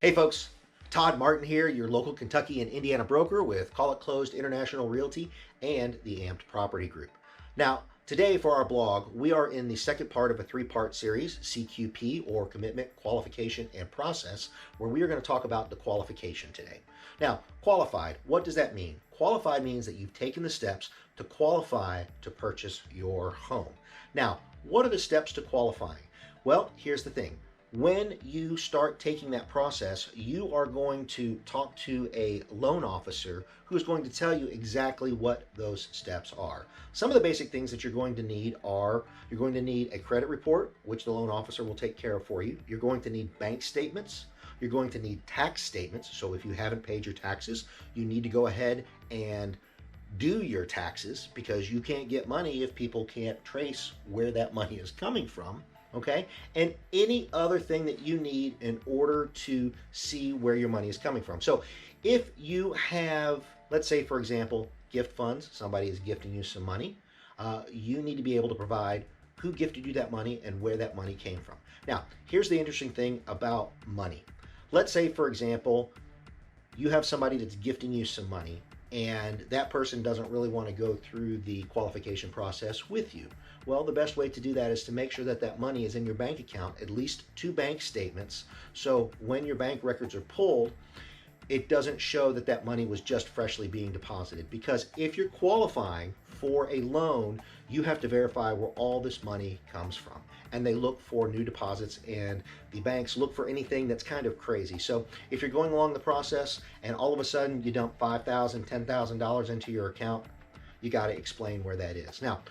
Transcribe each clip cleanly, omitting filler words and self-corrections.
Hey folks, Todd Martin here, your local Kentucky and Indiana broker with Call It Closed International Realty and the Amped Property Group. Now, today for our blog, we are in the second part of a three-part series, CQP or Commitment, Qualification, and Process, where we are going to talk about the qualification today. Now, qualified, what does that mean? Qualified means that you've taken the steps to qualify to purchase your home. Now, what are the steps to qualifying? Well, here's the thing. When you start taking that process, you are going to talk to a loan officer who's going to tell you exactly what those steps are. Some of the basic things that you're going to need are, you're going to need a credit report, which the loan officer will take care of for you. You're going to need bank statements. You're going to need tax statements. So if you haven't paid your taxes, you need to go ahead and do your taxes, because you can't get money if people can't trace where that money is coming from. Okay, and any other thing that you need in order to see where your money is coming from. So if you have, let's say for example, gift funds, somebody is gifting you some money, you need to be able to provide who gifted you that money and where that money came from. Now, here's the interesting thing about money. Let's say for example, you have somebody that's gifting you some money and that person doesn't really want to go through the qualification process with you. Well, the best way to do that is to make sure that that money is in your bank account, at least 2 bank statements. So when your bank records are pulled, it doesn't show that that money was just freshly being deposited. Because if you're qualifying for a loan, you have to verify where all this money comes from. And they look for new deposits, and the banks look for anything that's kind of crazy. So if you're going along the process and all of a sudden you dump $5,000, $10,000 into your account, you got to explain where that is. Now,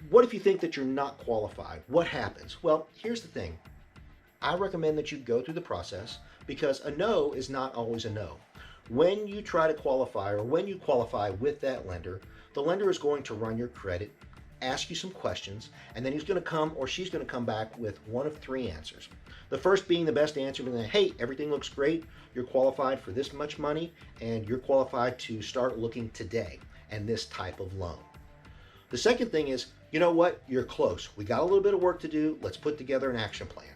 what if you think that you're not qualified? What happens? Well, here's the thing. I recommend that you go through the process, because a no is not always a no. When you try to qualify, or when you qualify with that lender, the lender is going to run your credit, ask you some questions, and then he's going to come, or she's going to come back with one of 3 answers. The first being the best answer, being that, hey, everything looks great, you're qualified for this much money, and you're qualified to start looking today, and this type of loan. The second thing is, you know what, you're close. We got a little bit of work to do. Let's put together an action plan.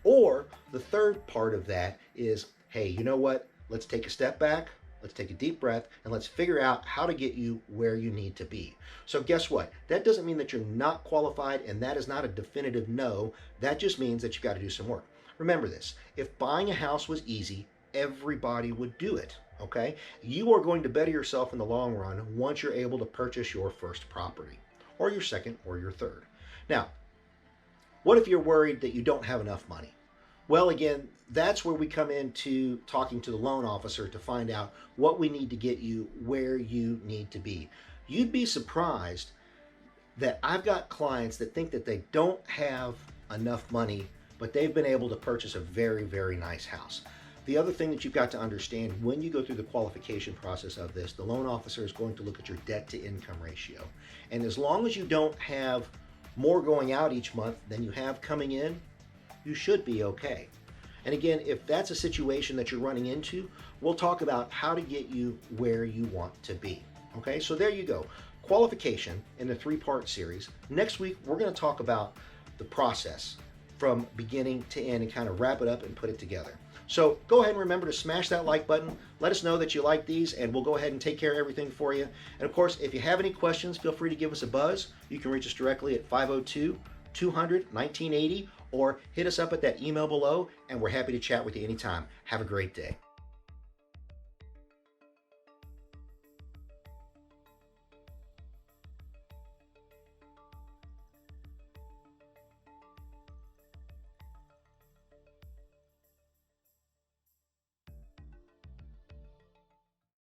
Or the third part of that is, hey, you know what, let's take a step back, let's take a deep breath, and let's figure out how to get you where you need to be. So guess what? That doesn't mean that you're not qualified, and that is not a definitive no. That just means that you've got to do some work. Remember this, if buying a house was easy, everybody would do it. Okay? You are going to better yourself in the long run once you're able to purchase your first property, or your second, or your third. Now, what if you're worried that you don't have enough money? Well, again, that's where we come into talking to the loan officer to find out what we need to get you where you need to be. You'd be surprised that I've got clients that think that they don't have enough money, but they've been able to purchase a very, very nice house. The other thing that you've got to understand, when you go through the qualification process of this, the loan officer is going to look at your debt to income ratio. And as long as you don't have more going out each month than you have coming in, you should be okay. And again, if that's a situation that you're running into, we'll talk about how to get you where you want to be. Okay, so there you go. Qualification in the 3-part series. Next week, we're going to talk about the process from beginning to end and kind of wrap it up and put it together. So go ahead and remember to smash that like button. Let us know that you like these, and we'll go ahead and take care of everything for you. And of course, if you have any questions, feel free to give us a buzz. You can reach us directly at 502-200-1980, or hit us up at that email below, and we're happy to chat with you anytime. Have a great day.